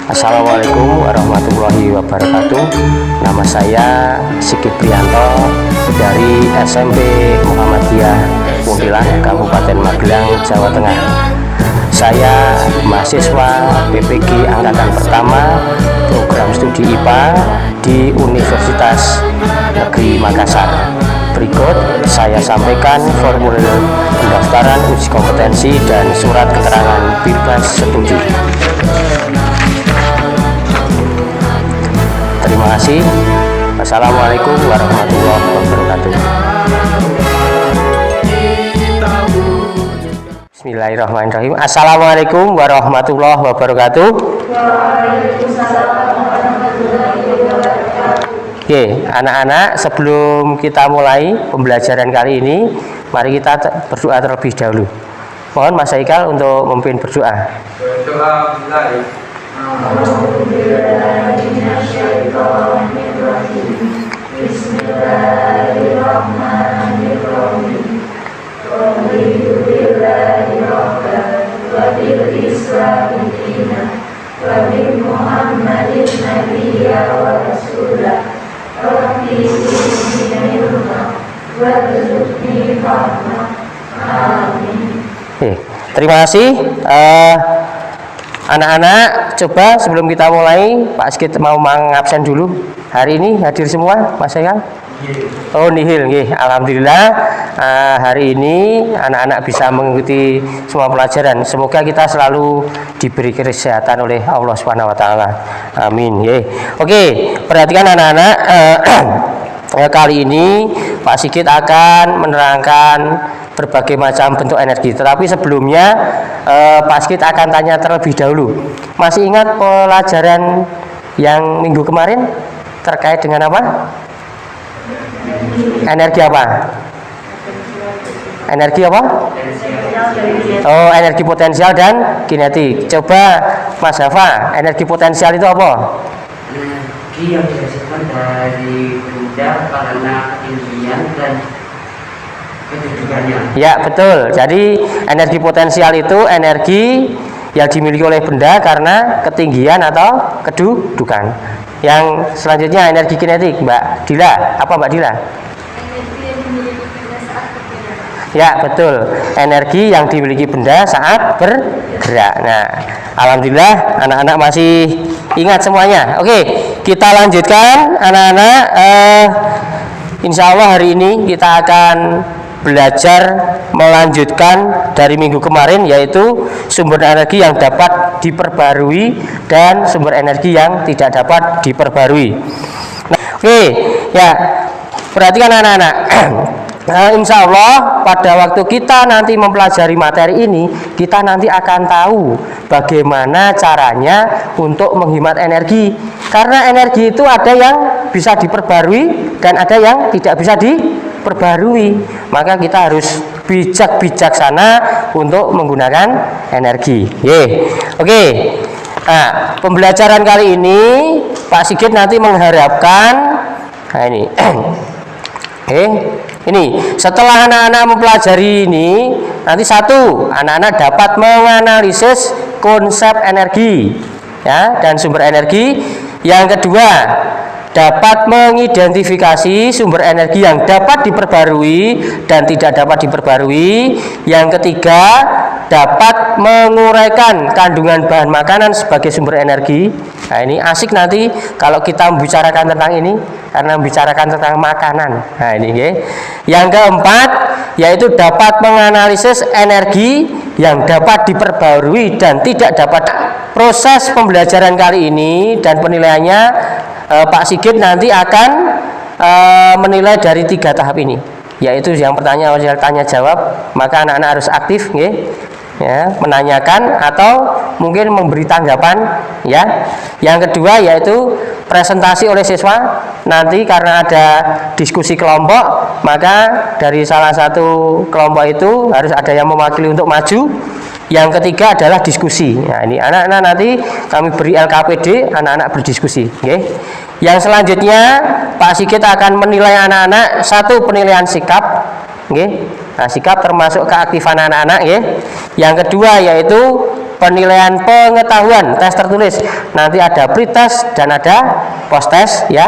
Assalamualaikum warahmatullahi wabarakatuh. Nama saya Sigit Prianto dari SMP Muhammadiyah Mudilah, Kabupaten Magelang, Jawa Tengah. Saya mahasiswa PPG Angkatan Pertama Program Studi IPA di Universitas Negeri Makassar. Berikut saya sampaikan formulir pendaftaran uji kompetensi dan surat keterangan bebas studi. Terima kasih. Assalamualaikum warahmatullahi wabarakatuh. Bismillahirrahmanirrahim. Assalamualaikum warahmatullahi wabarakatuh. Oke, anak-anak, sebelum kita mulai pembelajaran kali ini, mari kita berdoa terlebih dahulu. Mohon Mas Haikal untuk memimpin berdoa. Berdoa mulai. Bismillahirrahmanirrahim. Terima kasih. Anak-anak, coba sebelum kita mulai, Pak Sigit mau mengabsen dulu. Hari ini hadir semua, Mas Haikal? Oh, nihil, nggih. Alhamdulillah, hari ini anak-anak bisa mengikuti semua pelajaran. Semoga kita selalu diberi kesehatan oleh Allah Subhanahu wa taala. Amin, nggih. Oke, perhatikan anak-anak, kali ini Pak Sigit akan menerangkan berbagai macam bentuk energi. Tetapi sebelumnya Pak Sigit akan tanya terlebih dahulu. Masih ingat pelajaran yang minggu kemarin terkait dengan apa? Energi apa? Energi apa? Oh, energi potensial dan kinetik. Coba Mas Hafa, energi potensial itu apa? Energi yang dihasilkan dari benda karena ketinggian dan kedudukannya. Ya, betul. Jadi energi potensial itu energi yang dimiliki oleh benda karena ketinggian atau kedudukan. Yang selanjutnya energi kinetik, Mbak Dila. Apa Mbak Dila? Energi yang dimiliki benda saat bergerak. Ya, betul. Energi yang dimiliki benda saat bergerak. Nah, alhamdulillah anak-anak masih ingat semuanya. Oke, kita lanjutkan anak-anak. Insya Allah hari ini kita akan belajar melanjutkan dari minggu kemarin, yaitu sumber energi yang dapat diperbarui dan sumber energi yang tidak dapat diperbarui. Nah, oke, ya, perhatikan anak-anak. Nah, insya Allah pada waktu kita nanti mempelajari materi ini, kita nanti akan tahu bagaimana caranya untuk menghemat energi. Karena energi itu ada yang bisa diperbarui dan ada yang tidak bisa diperbarui. Maka kita harus bijaksana untuk menggunakan energi. Oke. Nah, pembelajaran kali ini Pak Sigit nanti mengharapkan, nah ini. Ini setelah anak-anak mempelajari ini, nanti satu, anak-anak dapat menganalisis konsep energi, ya, dan sumber energi. Yang kedua, dapat mengidentifikasi sumber energi yang dapat diperbarui dan tidak dapat diperbarui. Yang ketiga, dapat menguraikan kandungan bahan makanan sebagai sumber energi. Nah, ini asik nanti kalau kita membicarakan tentang ini, karena membicarakan tentang makanan. Nah, ini ya. Yang keempat, yaitu dapat menganalisis energi yang dapat diperbarui dan tidak dapat. Proses pembelajaran kali ini dan penilaiannya, Pak Sigit nanti akan menilai dari 3 tahap ini, yaitu yang pertama tanya jawab, maka anak-anak harus aktif, ya, menanyakan atau mungkin memberi tanggapan, ya. Yang kedua yaitu presentasi oleh siswa. Nanti karena ada diskusi kelompok, maka dari salah satu kelompok itu harus ada yang mewakili untuk maju. Yang ketiga adalah diskusi. Nah, ini anak-anak nanti kami beri LKPD, anak-anak berdiskusi. Yang selanjutnya Pak Sigit akan menilai anak-anak, satu penilaian sikap. Nah, sikap termasuk keaktifan anak-anak. Yang kedua yaitu penilaian pengetahuan, tes tertulis. Nanti ada pre-test dan ada post-test ya.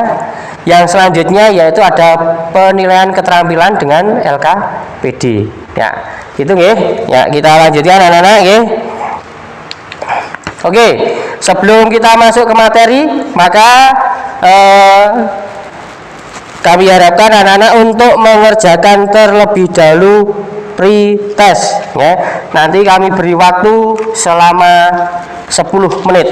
Yang selanjutnya yaitu ada penilaian keterampilan dengan LKPD. Ya, itu nggih. Ya, kita lanjutkan anak-anak nggih. Oke, sebelum kita masuk ke materi, maka kami harapkan anak-anak untuk mengerjakan terlebih dahulu pre-test ya. Nanti kami beri waktu selama 10 menit.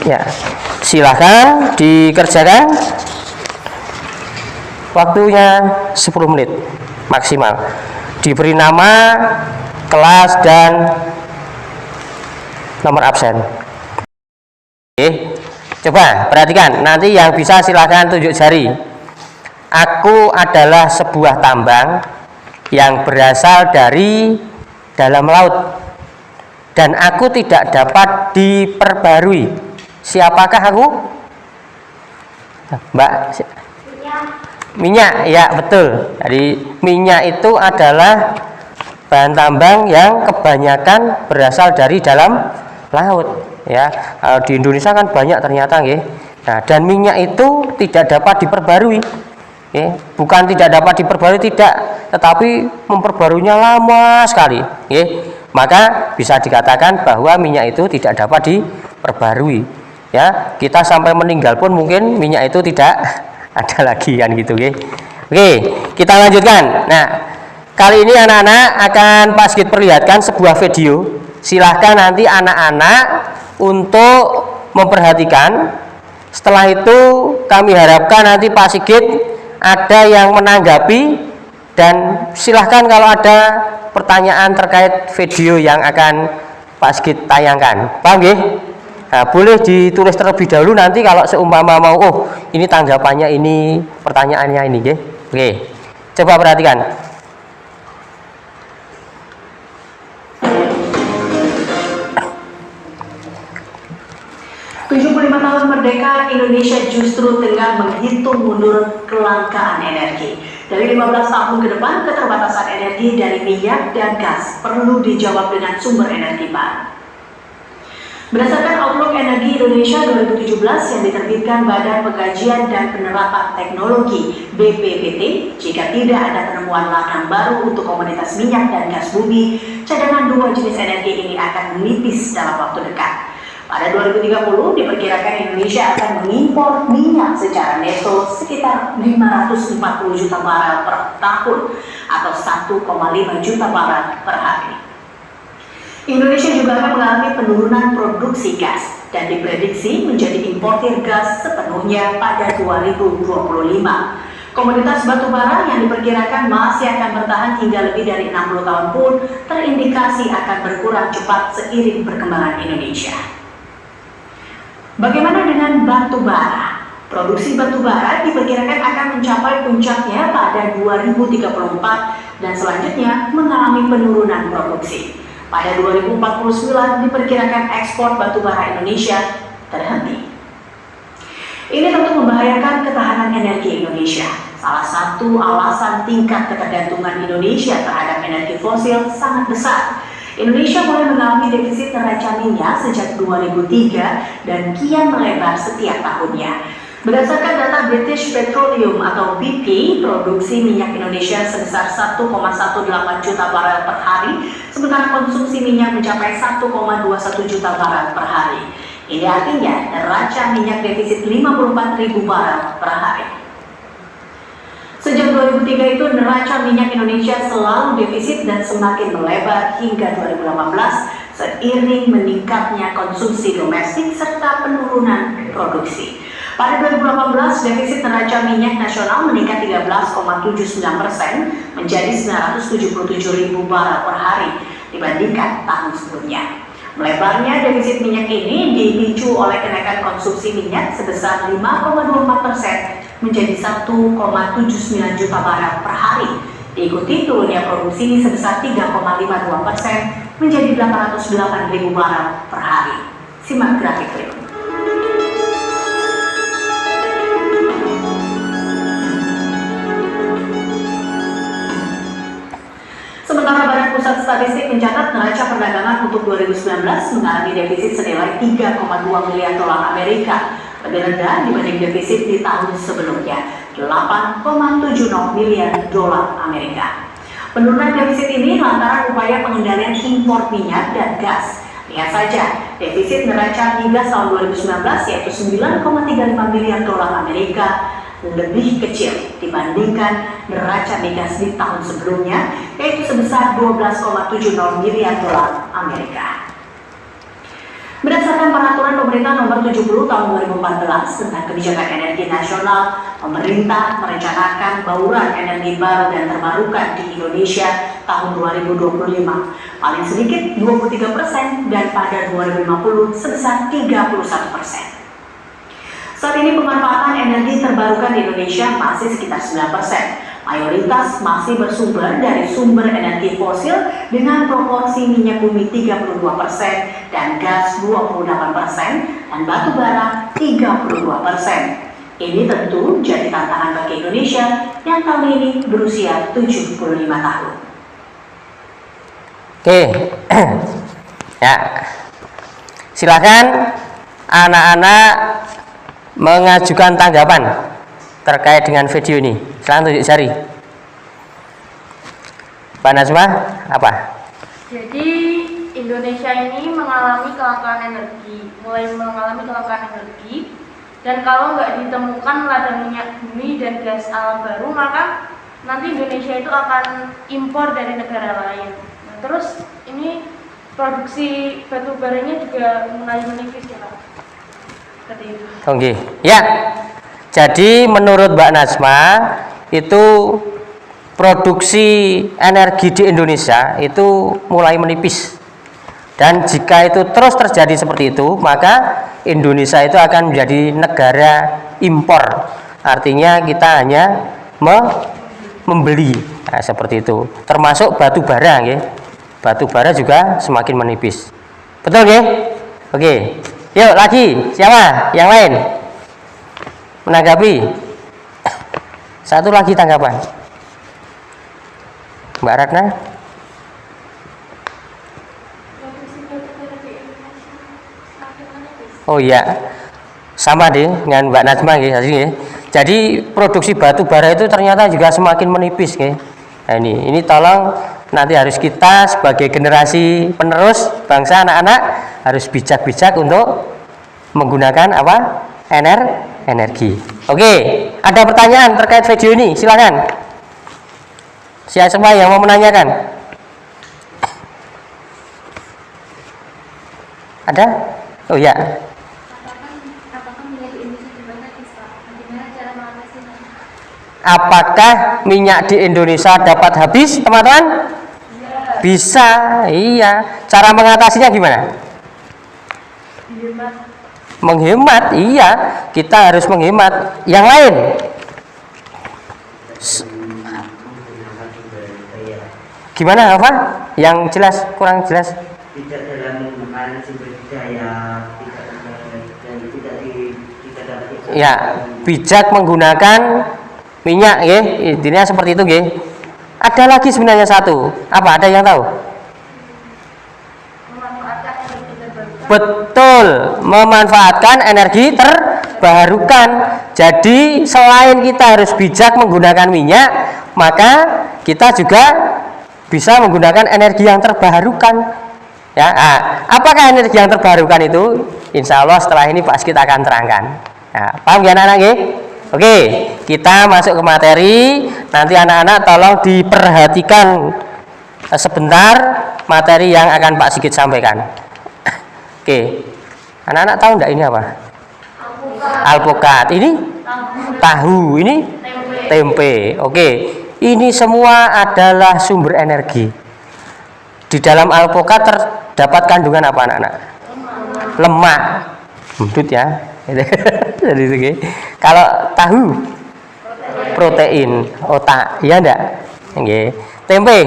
Ya, silahkan dikerjakan. Waktunya 10 menit maksimal. Diberi nama, kelas, dan nomor absen. Oke, coba perhatikan. Nanti yang bisa silahkan tunjuk jari. Aku adalah sebuah tambang yang berasal dari dalam laut, dan aku tidak dapat diperbarui. Siapakah aku? Mbak? Minyak, ya betul. Jadi minyak itu adalah bahan tambang yang kebanyakan berasal dari dalam laut. Ya, di Indonesia kan banyak ternyata, nggih. Nah, dan minyak itu tidak dapat diperbarui. Bukan tidak dapat diperbarui, tidak, tetapi memperbaruinya lama sekali. Maka bisa dikatakan bahwa minyak itu tidak dapat diperbarui. Ya, kita sampai meninggal pun mungkin minyak itu tidak ada lagi kan gitu, Oke, kita lanjutkan. Nah, kali ini anak-anak akan Pak Sigit perlihatkan sebuah video. Silahkan nanti anak-anak untuk memperhatikan. Setelah itu kami harapkan nanti Pak Sigit ada yang menanggapi, dan silahkan kalau ada pertanyaan terkait video yang akan Pak Sigit tayangkan. Paham nggih? Nah, boleh ditulis terlebih dahulu, nanti kalau seumpama mau, oh ini tanggapannya ini, pertanyaannya ini, nggih. Oke, coba perhatikan. 75 tahun merdeka, Indonesia justru tengah menghitung mundur kelangkaan energi. Dari 15 tahun ke depan, keterbatasan energi dari minyak dan gas perlu dijawab dengan sumber energi baru. Berdasarkan Outlook Energi Indonesia 2017 yang diterbitkan Badan Pengkajian dan Penerapan Teknologi BPPT, jika tidak ada penemuan ladang baru untuk komoditas minyak dan gas bumi, cadangan dua jenis energi ini akan menipis dalam waktu dekat. Pada 2030 diperkirakan Indonesia akan mengimpor minyak secara neto sekitar 540 juta barel per tahun atau 1,5 juta barel per hari. Indonesia juga akan mengalami penurunan produksi gas dan diprediksi menjadi importir gas sepenuhnya pada 2025. Komoditas batu bara yang diperkirakan masih akan bertahan hingga lebih dari 60 tahun pun terindikasi akan berkurang cepat seiring perkembangan Indonesia. Bagaimana dengan batu bara? Produksi batu bara diperkirakan akan mencapai puncaknya pada 2034 dan selanjutnya mengalami penurunan produksi. Pada 2049 diperkirakan ekspor batu bara Indonesia terhenti. Ini tentu membahayakan ketahanan energi Indonesia. Salah satu alasan tingkat ketergantungan Indonesia terhadap energi fosil sangat besar. Indonesia mulai mengalami defisit neraca minyak sejak 2003 dan kian melebar setiap tahunnya. Berdasarkan data British Petroleum atau BP, produksi minyak Indonesia sebesar 1,18 juta barel per hari, sementara konsumsi minyak mencapai 1,21 juta barel per hari. Ini artinya neraca minyak defisit 54.000 barel per hari. Sejak 2003 itu neraca minyak Indonesia selalu defisit dan semakin melebar hingga 2018 seiring meningkatnya konsumsi domestik serta penurunan produksi. Pada 2018, defisit neraca minyak nasional meningkat 13,79% menjadi 977.000 barel per hari dibandingkan tahun sebelumnya. Melebarnya defisit minyak ini dipicu oleh kenaikan konsumsi minyak sebesar 5,24% menjadi 1,79 juta barel per hari Diikuti turunnya produksi sebesar 3,52% menjadi 808.000 barel per hari. Simak grafik berikut. Sementara Badan Pusat Statistik mencatat neraca perdagangan untuk 2019 mengalami defisit senilai 3,2 miliar dolar Amerika, lebih rendah dibanding defisit di tahun sebelumnya, 8,70 miliar dolar Amerika. Penurunan defisit ini lantaran upaya pengendalian impor minyak dan gas. Lihat saja, defisit neraca migas tahun 2019 yaitu 9,35 miliar dolar Amerika lebih kecil dibandingkan neraca migas di tahun sebelumnya, yaitu sebesar 12,70 miliar dolar Amerika. Berdasarkan peraturan pemerintah nomor 70 tahun 2014 tentang kebijakan energi nasional, pemerintah merencanakan bauran energi baru dan terbarukan di Indonesia tahun 2025 paling sedikit 23% dan pada 2050 sebesar 31%. Saat ini pemanfaatan energi terbarukan di Indonesia masih sekitar 9%. Mayoritas masih bersumber dari sumber energi fosil dengan proporsi minyak bumi 32% dan gas 28% dan batu bara 32%. Ini tentu jadi tantangan bagi Indonesia yang tahun ini berusia 75 tahun. Oke, ya, silakan anak-anak mengajukan tanggapan terkait dengan video ini. Silahkan tunjuk jari. Pak Najma, apa? Jadi Indonesia ini mengalami kelangkaan energi, mulai mengalami kelangkaan energi, dan kalau nggak ditemukan ladang minyak bumi dan gas alam baru, maka nanti Indonesia itu akan impor dari negara lain. Nah, terus ini produksi batu baranya juga mulai menipis ya Pak. Oke, ya. Jadi menurut Mbak Najma itu produksi energi di Indonesia itu mulai menipis. Dan jika itu terus terjadi seperti itu, maka Indonesia itu akan menjadi negara impor. Artinya kita hanya membeli, nah, seperti itu. Termasuk batu bara, ya. Batu bara juga semakin menipis. Betul, ya? Oke. Yuk lagi, siapa yang lain menanggapi? Satu lagi tanggapan, Mbak Ratna. Oh iya, sama deh dengan Mbak Najma ya. Jadi produksi batu bara itu ternyata juga semakin menipis, ya. Nah, ini tolong nanti harus kita sebagai generasi penerus bangsa, anak-anak harus bijak-bijak untuk menggunakan apa? Energi. Oke, ada pertanyaan terkait video ini, silakan. Siapa yang mau menanyakan? Ada? Oh ya. Apakah minyak di Indonesia dapat habis, teman-teman? Bisa, iya. Cara mengatasinya gimana? Menghemat, iya. Kita harus menghemat. Yang lain? Gimana, apa? Yang jelas, kurang jelas? Tidak dalam menggunakan sumber daya, ya, bijak menggunakan minyak, ya. Intinya seperti itu, ya. Ada lagi sebenarnya satu. Apa? Ada yang tahu? Betul, memanfaatkan energi terbarukan. Jadi selain kita harus bijak menggunakan minyak, maka kita juga bisa menggunakan energi yang terbarukan. Ya, apakah energi yang terbarukan itu? Insya Allah setelah ini Pak Sigit akan terangkan. Nah, paham ya anak-anak? Oke, kita masuk ke materi. Nanti anak-anak tolong diperhatikan sebentar materi yang akan Pak Sigit sampaikan. Oke, anak-anak tahu enggak ini apa? Alpukat. Ini tahu. Ini tempe. Oke, ini semua adalah sumber energi. Di dalam alpukat terdapat kandungan apa, anak-anak? Lemak. Bendut ya. Jadi itu. Kalau tahu, protein, otak, ya enggak? Nggih. Tempe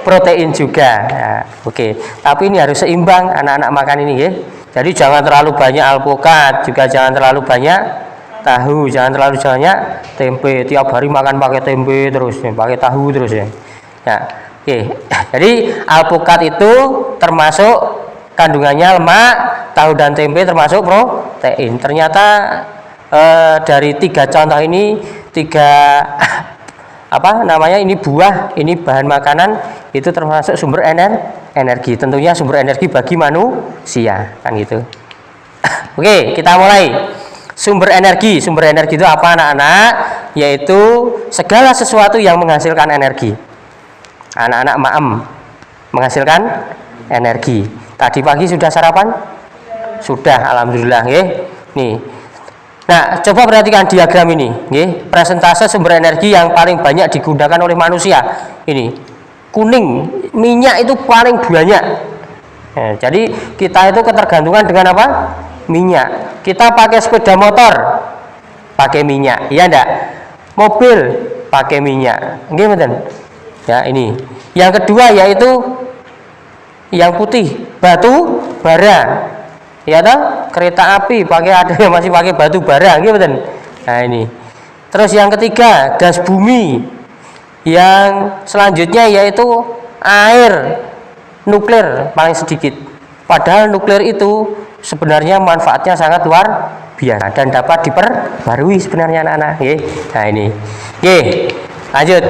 protein juga. Ya, oke. Tapi ini harus seimbang anak-anak makan ini nggih. Jadi jangan terlalu banyak alpukat, juga jangan terlalu banyak tahu, jangan terlalu banyak tempe. Tiap hari makan pakai tempe terus, pakai tahu terus ya. Ya, oke. Jadi alpukat itu termasuk kandungannya lemak, tahu dan tempe termasuk protein. Ternyata dari 3 contoh ini, 3 apa namanya, ini buah, ini bahan makanan, itu termasuk sumber energi. Tentunya sumber energi bagi manusia, kan gitu. Oke, kita mulai. Sumber energi itu apa anak-anak? Yaitu segala sesuatu yang menghasilkan energi. Anak-anak maem menghasilkan energi. Tadi pagi sudah sarapan? Sudah, alhamdulillah nggih. Nih. Nah, coba perhatikan diagram ini, nggih. Persentase sumber energi yang paling banyak digunakan oleh manusia. Ini kuning, minyak itu paling banyak. Nah, jadi kita itu ketergantungan dengan apa? Minyak. Kita pakai sepeda motor, pakai minyak, iya enggak? Mobil pakai minyak, nggih mboten? Ya, ini. Yang kedua yaitu yang putih, batu bara. Ya toh, kereta api pakai, ada yang masih pakai batu bara, gitu betul. Nah ini. Terus yang ketiga gas bumi. Yang selanjutnya yaitu air nuklir paling sedikit. Padahal nuklir itu sebenarnya manfaatnya sangat luar biasa dan dapat diperbarui sebenarnya anak-anak. Nah ini. Lanjut.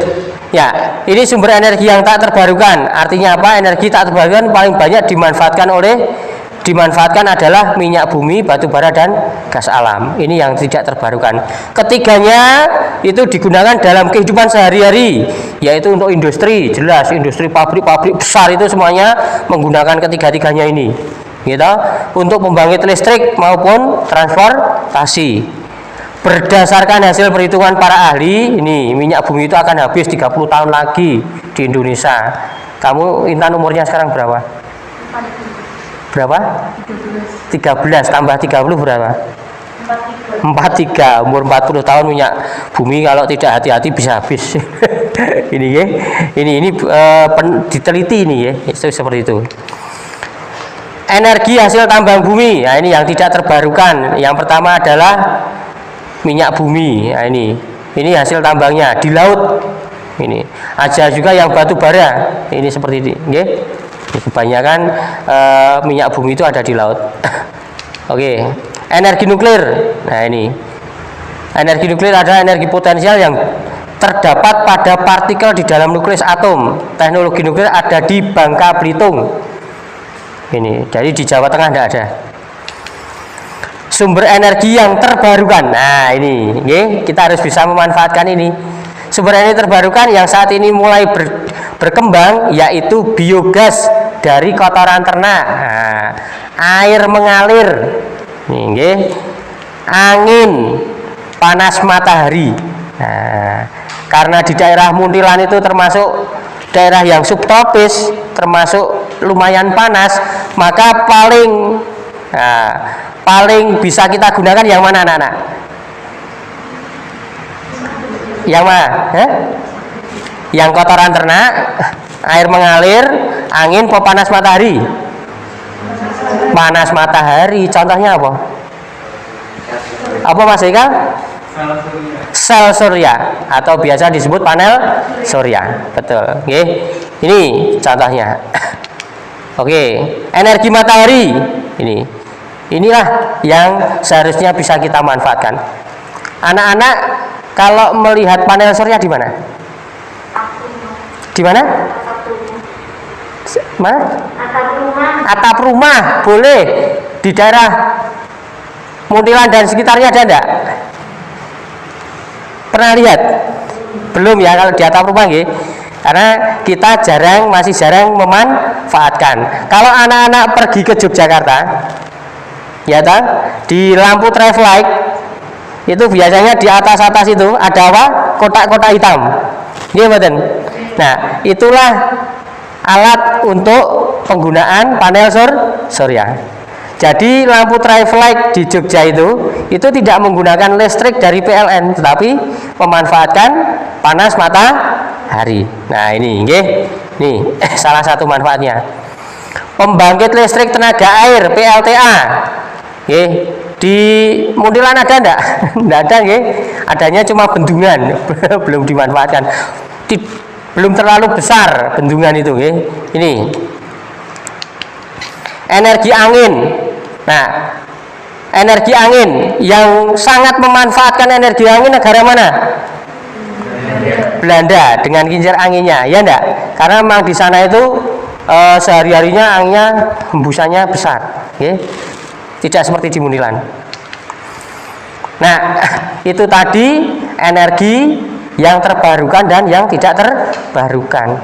Ya, ini sumber energi yang tak terbarukan. Artinya apa? Energi tak terbarukan paling banyak dimanfaatkan adalah minyak bumi, batu bara dan gas alam. Ini yang tidak terbarukan. Ketiganya itu digunakan dalam kehidupan sehari-hari, yaitu untuk industri. Jelas, industri, pabrik-pabrik besar itu semuanya menggunakan ketiga-tiganya ini. Gitu. Untuk pembangkit listrik maupun transportasi. Berdasarkan hasil perhitungan para ahli, ini minyak bumi itu akan habis 30 tahun lagi di Indonesia. Kamu Intan umurnya sekarang berapa? Berapa? 13 tambah 30 berapa? 43. Umur 40 tahun minyak bumi kalau tidak hati-hati bisa habis. Ini ya. Ini diteliti ini ya. Itu seperti itu. Energi hasil tambang bumi. Nah, ini yang tidak terbarukan. Yang pertama adalah minyak bumi. Nah, ini hasil tambangnya di laut. Ini. Ada juga yang batu bara. Ini seperti ini, nggih. Kebanyakan minyak bumi itu ada di laut. Oke, energi nuklir. Nah ini, energi nuklir adalah energi potensial yang terdapat pada partikel di dalam nukleus atom. Teknologi nuklir ada di Bangka Belitung. Ini, jadi di Jawa Tengah tidak ada. Sumber energi yang terbarukan. Nah ini, kita harus bisa memanfaatkan ini. Sumber energi terbarukan yang saat ini mulai berkembang yaitu biogas dari kotoran ternak, air mengalir, angin, panas matahari. Nah, karena di daerah Muntilan itu termasuk daerah yang subtropis, termasuk lumayan panas, maka paling bisa kita gunakan yang mana anak-anak? Yang mana? Yang kotoran ternak, air mengalir, angin, panas matahari. Panas matahari, contohnya apa? Apa Mas Eka? Sel surya atau biasa disebut panel surya. Betul. Oke. Ini contohnya. Oke, energi matahari. Inilah yang seharusnya bisa kita manfaatkan. Anak-anak kalau melihat panel surya di mana? Di mana? Mana? Atap rumah boleh. Di daerah Muntilan dan sekitarnya ada enggak? Pernah lihat? Belum ya kalau di atap rumah nggih. Karena kita masih jarang memanfaatkan. Kalau anak-anak pergi ke Yogyakarta, ya toh, di lampu traffic light itu biasanya di atas itu ada apa? Kotak-kotak hitam. Nggih mboten? Nah, itulah alat untuk penggunaan panel surya. Jadi lampu traffic light di Jogja itu tidak menggunakan listrik dari PLN, tetapi memanfaatkan panas hari. Nah, ini nggih. Nih, salah satu manfaatnya. Pembangkit listrik tenaga air PLTA. Nggih. Di Muntilan ada enggak? Enggak ada nggih. Adanya cuma bendungan, belum dimanfaatkan. Belum terlalu besar bendungan itu nggih. Ini. Energi angin. Nah, energi angin yang sangat memanfaatkan energi angin negara mana? Belanda dengan kincir anginnya, ya enggak? Karena memang di sana itu sehari-harinya anginnya hembusannya besar, okay? Tidak seperti di Muntilan. Nah, itu tadi energi yang terbarukan dan yang tidak terbarukan.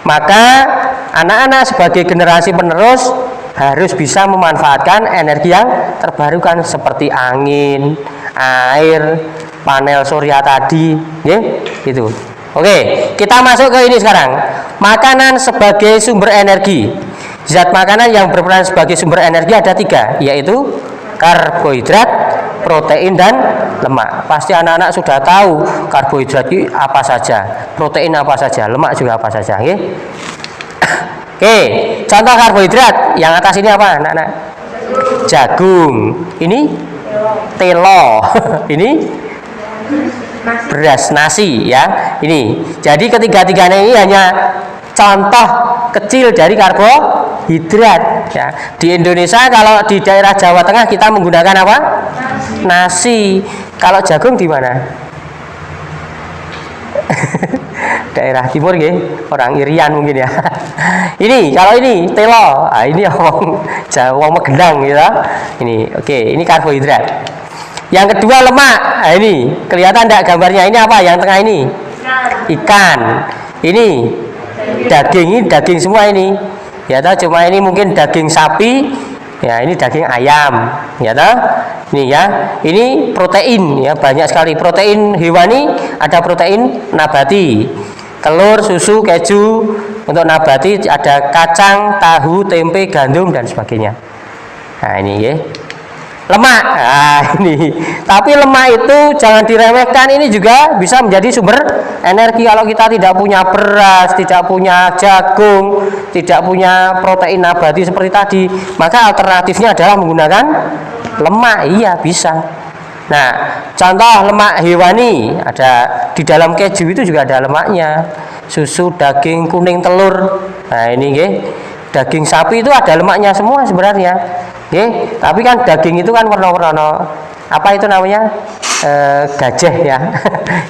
Maka anak-anak sebagai generasi penerus harus bisa memanfaatkan energi yang terbarukan seperti angin, air, panel surya tadi, ya, itu. Oke, kita masuk ke ini sekarang. Makanan sebagai sumber energi. Zat makanan yang berperan sebagai sumber energi ada 3, yaitu karbohidrat, protein, dan lemak. Pasti anak-anak sudah tahu karbohidrat itu apa saja, protein apa saja, lemak juga apa saja, ya. Oke, contoh karbohidrat yang atas ini apa, anak-anak? Jagung. Ini telo. Ini beras, nasi, ya. Ini. Jadi ketiga-tiganya ini hanya contoh kecil dari karbohidrat, ya. Di Indonesia kalau di daerah Jawa Tengah kita menggunakan apa? Nasi. Kalau jagung di mana? Daerah timur nggih, orang Irian mungkin ya. Ini kalau ini telo, ini wong Jawa Megendang gitu. Ini oke, ini karbohidrat. Yang kedua lemak. Ini kelihatan enggak gambarnya? Ini apa yang tengah ini? Ikan. Ini daging, ini daging semua ini. Ya tahu, cuma ini mungkin daging sapi. Ya, ini daging ayam. Ya tahu? Ini ya. Ini protein ya, banyak sekali protein hewani, ada protein nabati. Telur, susu, keju. Untuk nabati ada kacang, tahu, tempe, gandum dan sebagainya. Nah, ini ya. Lemak. Nah, ini. Tapi lemak itu jangan diremehkan, ini juga bisa menjadi sumber energi. Kalau kita tidak punya beras, tidak punya jagung, tidak punya protein nabati seperti tadi, maka alternatifnya adalah menggunakan lemak. Iya, bisa. Nah, contoh lemak hewani ada di dalam keju, itu juga ada lemaknya. Susu, daging, kuning, telur. Nah, ini nggih. Daging sapi itu ada lemaknya semua sebenarnya. Nggih, tapi kan daging itu kan warna-warna. Apa itu namanya? Gajah ya.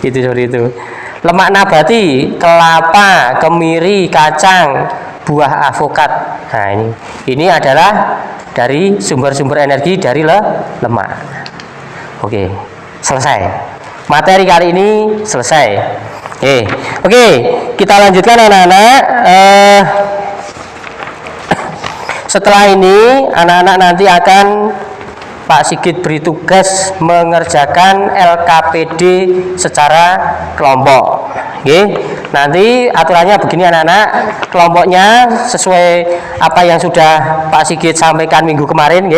Itu seperti itu. Lemak nabati, kelapa, kemiri, kacang, buah avokat. Nah, ini adalah dari sumber-sumber energi dari lemak. Oke, selesai. Materi kali ini selesai. Oke, kita lanjutkan anak-anak. Setelah ini anak-anak nanti akan Pak Sigit beri tugas mengerjakan LKPD secara kelompok. Nanti aturannya begini anak-anak, kelompoknya sesuai apa yang sudah Pak Sigit sampaikan minggu kemarin.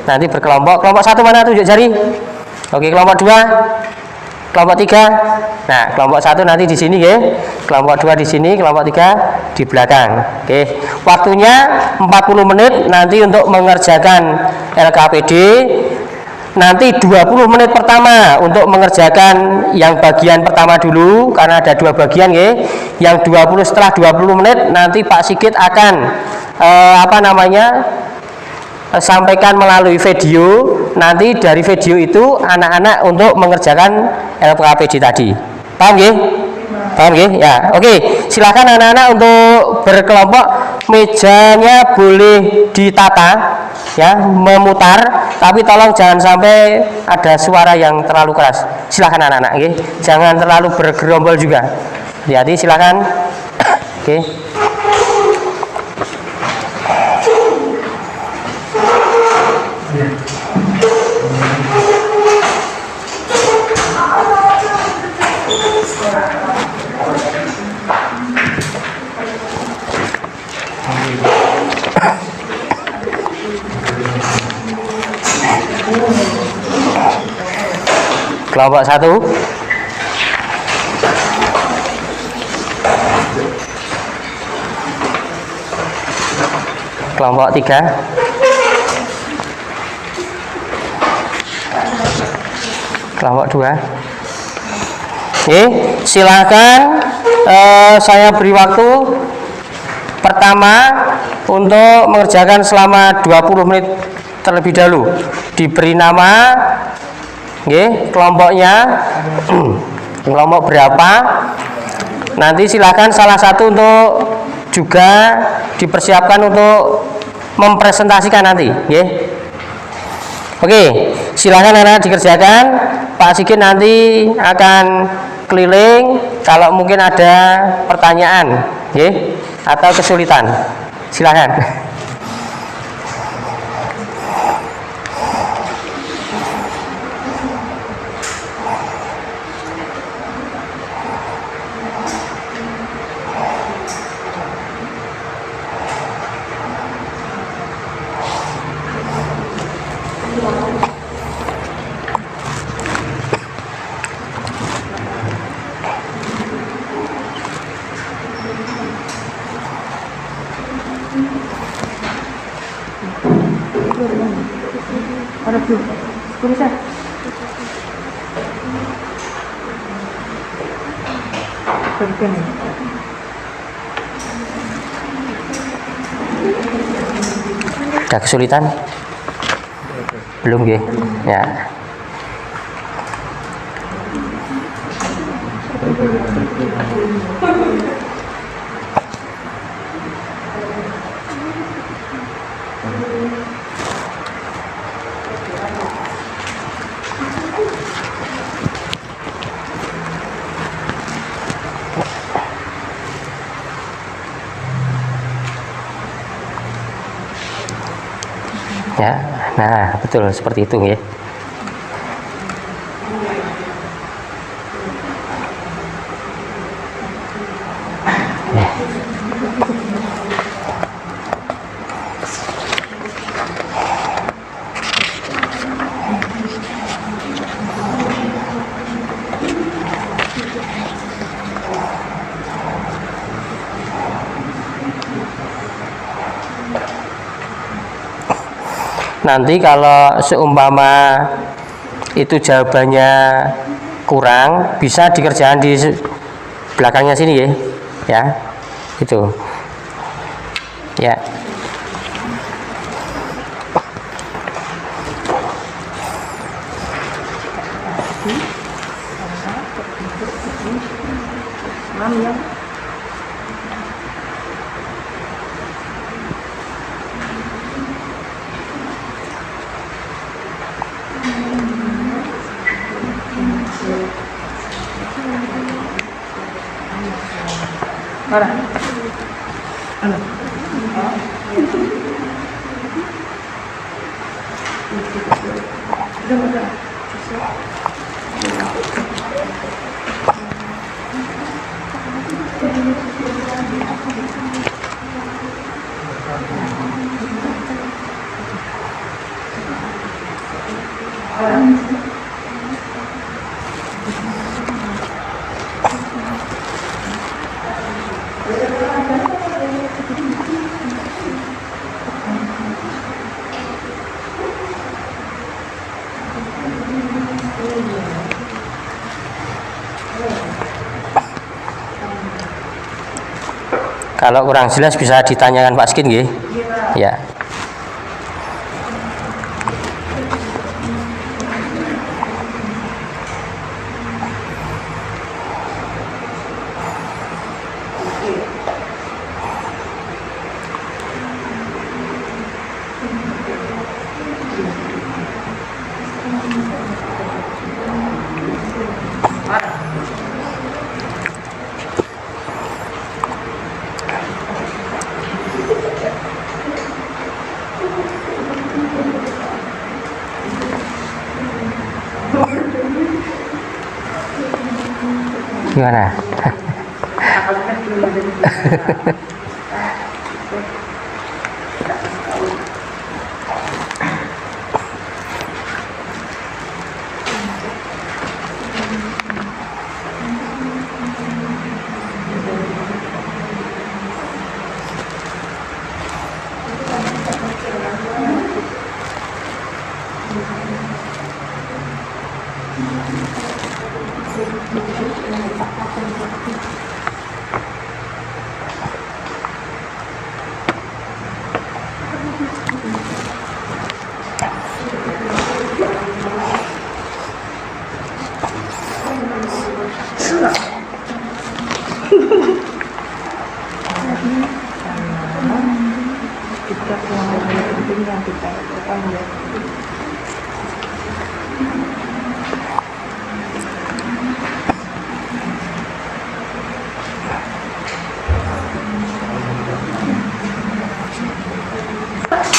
Nanti berkelompok. Kelompok 1 mana, tunjuk jari? Oke, kelompok 2, kelompok 3. Nah, kelompok 1 nanti di sini, kelompok 2 di sini, kelompok 3 di belakang. Waktunya 40 menit nanti untuk mengerjakan LKPD. Nanti 20 menit pertama untuk mengerjakan yang bagian pertama dulu, karena ada 2 bagian. Yang 20 setelah 20 menit nanti Pak Sigit akan sampaikan melalui video. Nanti dari video itu anak-anak untuk mengerjakan LKPD tadi. Paham nggih? Paham nggih? Ya, oke. Silakan anak-anak untuk berkelompok. Mejanya boleh ditata ya, memutar, tapi tolong jangan sampai ada suara yang terlalu keras. Silakan anak-anak, nggih. Jangan terlalu bergerombol juga. Hati-hati, silakan. Oke. Kelompok 1. Kelompok 3. Kelompok 2. Oke, silakan saya beri waktu pertama untuk mengerjakan selama 20 menit terlebih dahulu. Diberi nama, oke, kelompoknya, kelompok berapa. Nanti silakan salah satu untuk juga dipersiapkan untuk mempresentasikan nanti, oke. Oke, silakan anak dikerjakan. Pak Sigit nanti akan keliling kalau mungkin ada pertanyaan, atau kesulitan. Silakan. Ada kesulitan? Belum, ya. Ya, nah betul seperti itu ya. Nanti kalau seumpama itu jawabannya kurang, bisa dikerjakan di belakangnya sini ya, itu ya. Kalau kurang jelas bisa ditanyakan Pak Skin, nggih. Ya. Gimana? jejak yang lebih penting yang kita lakukan ya.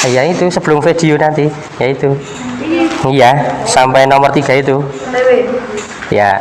Ya itu sebelum video nanti, ya itu. Iya, sampai nomor 3 itu. Ya.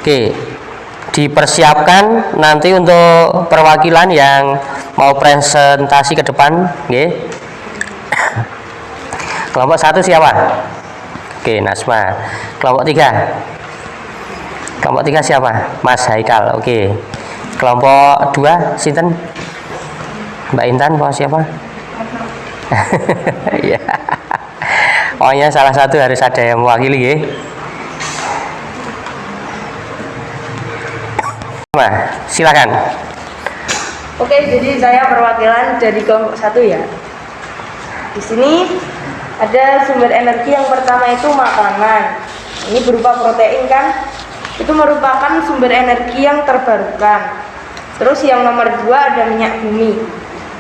Oke, dipersiapkan nanti untuk perwakilan yang mau presentasi ke depan. Oke. Kelompok 1 siapa? Oke, Nasma. Kelompok 3. Kelompok 3 siapa? Mas Haikal. Oke. Kelompok 2 sinten? Mbak Intan apa siapa? Iya. Pokoknya salah satu harus ada yang mewakili ya. Silakan. Oke, jadi saya perwakilan dari kelompok 1 ya. Di sini ada sumber energi yang pertama itu makanan. Ini berupa protein kan? Itu merupakan sumber energi yang terbarukan. Terus yang nomor 2 ada minyak bumi.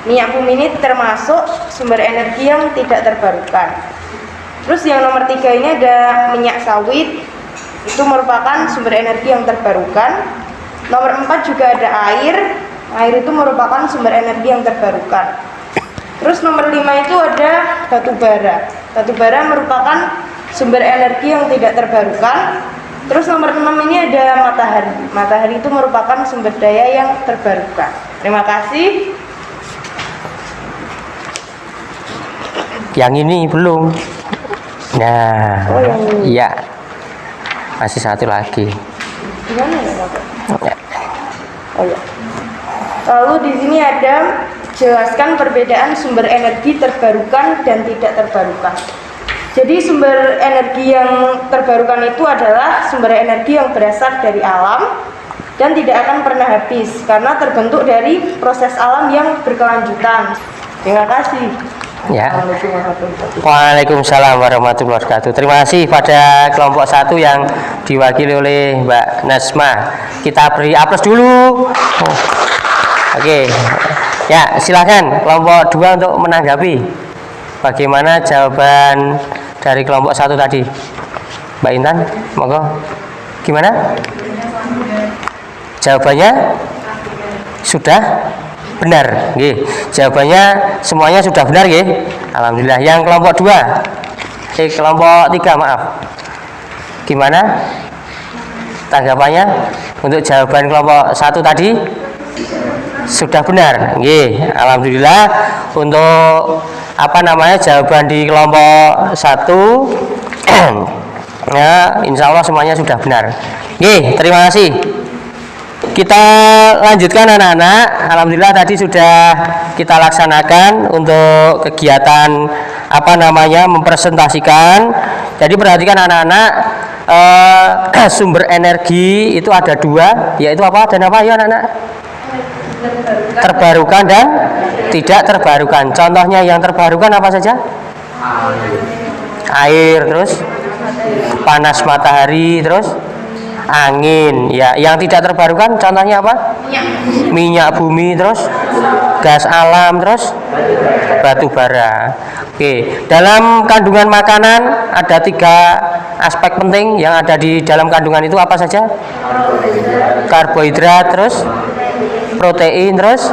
Minyak bumi ini termasuk sumber energi yang tidak terbarukan. Terus yang nomor 3 ini ada minyak sawit. Itu merupakan sumber energi yang terbarukan. Nomor 4 juga ada air. Air itu merupakan sumber energi yang terbarukan. Terus nomor 5 itu ada batu bara. Batu bara merupakan sumber energi yang tidak terbarukan. Terus nomor 6 ini ada matahari. Matahari itu merupakan sumber daya yang terbarukan. Terima kasih. Yang ini belum. Nah, Oh, yang ini. iya. Masih satu lagi. Gimana ya, Bapak? Ya. Oh ya. Lalu di sini ada jelaskan perbedaan sumber energi terbarukan dan tidak terbarukan. Jadi sumber energi yang terbarukan itu adalah sumber energi yang berasal dari alam dan tidak akan pernah habis karena terbentuk dari proses alam yang berkelanjutan. Terima kasih. Ya. Assalamualaikum warahmatullahi wabarakatuh. Waalaikumsalam warahmatullahi wabarakatuh. Terima kasih pada kelompok 1 yang diwakili oleh Mbak Nasma. Kita beri aplaus dulu. Oh. Oke. Ya, silakan kelompok 2 untuk menanggapi. Bagaimana jawaban dari kelompok 1 tadi? Mbak Intan, monggo. Gimana? Jawabannya sudah benar, nggih. Jawabannya semuanya sudah benar, nggih. Alhamdulillah. Yang kelompok 2, kelompok 3, maaf. Gimana tanggapannya untuk jawaban kelompok 1 tadi? Sudah benar, nggih. Alhamdulillah. Untuk jawaban di kelompok 1 ya, insya Allah semuanya sudah benar. Nggih, terima kasih. Kita lanjutkan anak-anak. Alhamdulillah tadi sudah kita laksanakan untuk kegiatan mempresentasikan. Jadi perhatikan anak-anak, sumber energi itu ada 2, yaitu apa dan apa ya anak-anak? Terbarukan dan tidak terbarukan. Contohnya yang terbarukan apa saja? Air, terus panas matahari, terus angin. Ya, yang tidak terbarukan contohnya apa? Minyak bumi, terus gas alam, terus batu bara. Oke, dalam kandungan makanan ada 3 aspek penting yang ada di dalam kandungan itu apa saja? Karbohidrat, terus protein, terus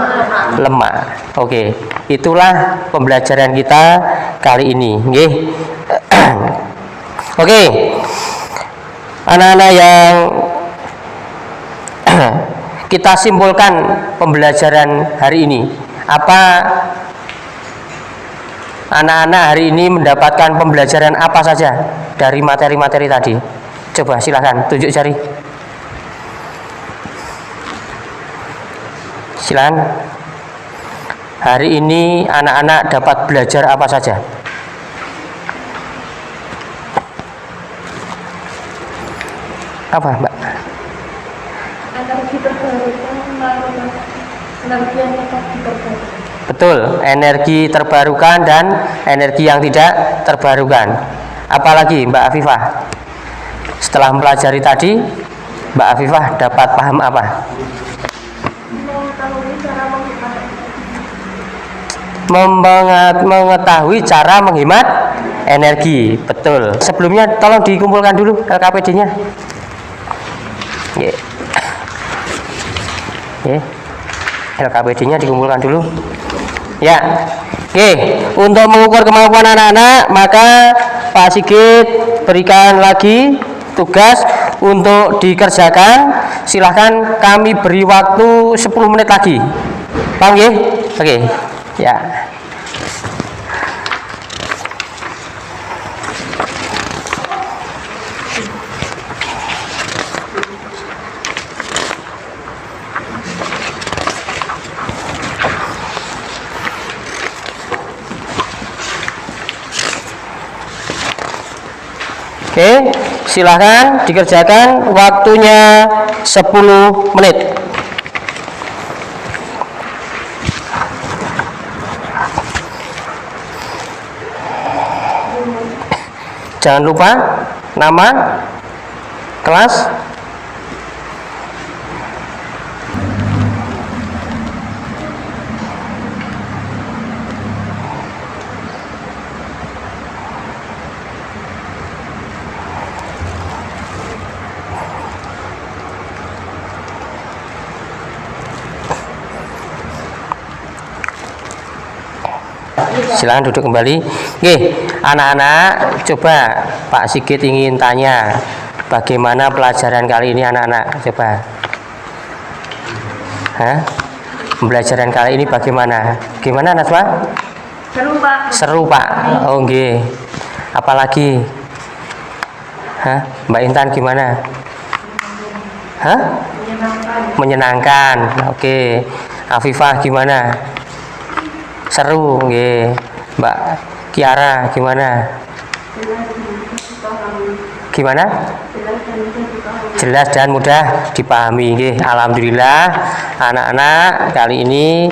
lemak. Oke, itulah pembelajaran kita kali ini, nggih. Oke, anak-anak yang kita simpulkan pembelajaran hari ini. Apa anak-anak hari ini mendapatkan pembelajaran apa saja dari materi-materi tadi? Coba silakan tunjuk jari. Silakan. Hari ini anak-anak dapat belajar apa saja? Apa, Mbak? Energi terbarukan, energi yang dapat diperbaiki. Betul, energi terbarukan dan energi yang tidak terbarukan. Apalagi Mbak Afifah? Setelah mempelajari tadi, Mbak Afifah dapat paham apa? Mengetahui cara menghemat energi. Betul. Sebelumnya tolong dikumpulkan dulu LKPD-nya. LKPD-nya dikumpulkan dulu. Ya. Oke, untuk mengukur kemampuan anak-anak, maka Pak Sigit berikan lagi tugas untuk dikerjakan. Silahkan kami beri waktu 10 menit lagi. Paham nggih? Oke. Ya. Oke, silahkan dikerjakan, waktunya 10 menit. Jangan lupa nama, kelas, silakan duduk kembali. Oke, anak-anak, coba Pak Sigit ingin tanya, bagaimana pelajaran kali ini anak-anak? Coba. Pembelajaran kali ini bagaimana? Gimana Najwa? Seru, Pak. Seru, Pak. Oh, nggih. Apalagi? Mbak Intan gimana? Menyenangkan. Oke. Afifah gimana? Seru, nggih. Mbak Kiara gimana? Gimana? Jelas dan mudah dipahami, nggih. Alhamdulillah anak-anak kali ini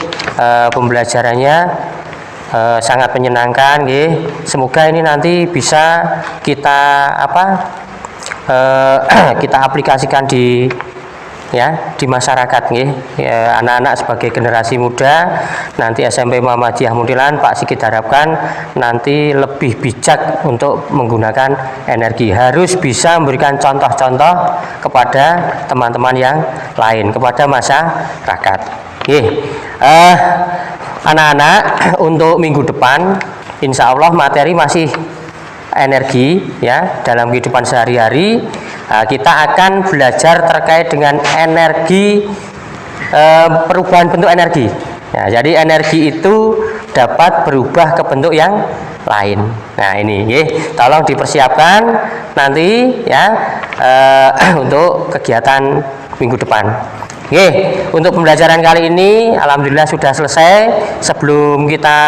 pembelajarannya sangat menyenangkan, nggih. Semoga ini nanti bisa kita kita aplikasikan di masyarakat, nggih. Anak-anak sebagai generasi muda nanti SMP Muhammadiyah Muntilan, Pak Sigit harapkan nanti lebih bijak untuk menggunakan energi, harus bisa memberikan contoh-contoh kepada teman-teman yang lain, kepada masyarakat, nggih. Anak-anak, untuk minggu depan insya Allah materi masih energi, ya, dalam kehidupan sehari-hari. Kita akan belajar terkait dengan energi, perubahan bentuk energi. Ya, jadi energi itu dapat berubah ke bentuk yang lain. Nah ini, tolong dipersiapkan nanti ya untuk kegiatan minggu depan. Untuk pembelajaran kali ini alhamdulillah sudah selesai. Sebelum kita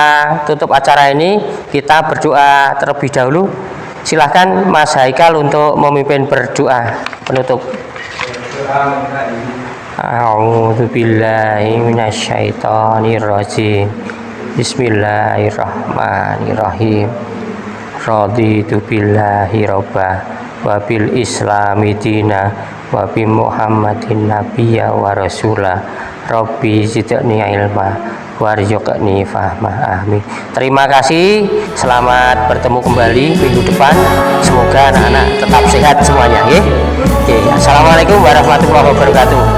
tutup acara ini, kita berdoa terlebih dahulu. Silahkan Mas Haikal untuk memimpin berdoa penutup. A'udzubillahi minasyaitonirrajim. Bismillahirrahmanirrahim. Raditu billahi robba wa bil islami dina wa bi Muhammadin nabiyya wa rasula. Rabbi zidni ilma warzuqni fahma. Amin. Terima kasih. Selamat bertemu kembali minggu depan. Semoga anak-anak tetap sehat semuanya, nggih. Assalamualaikum warahmatullahi wabarakatuh.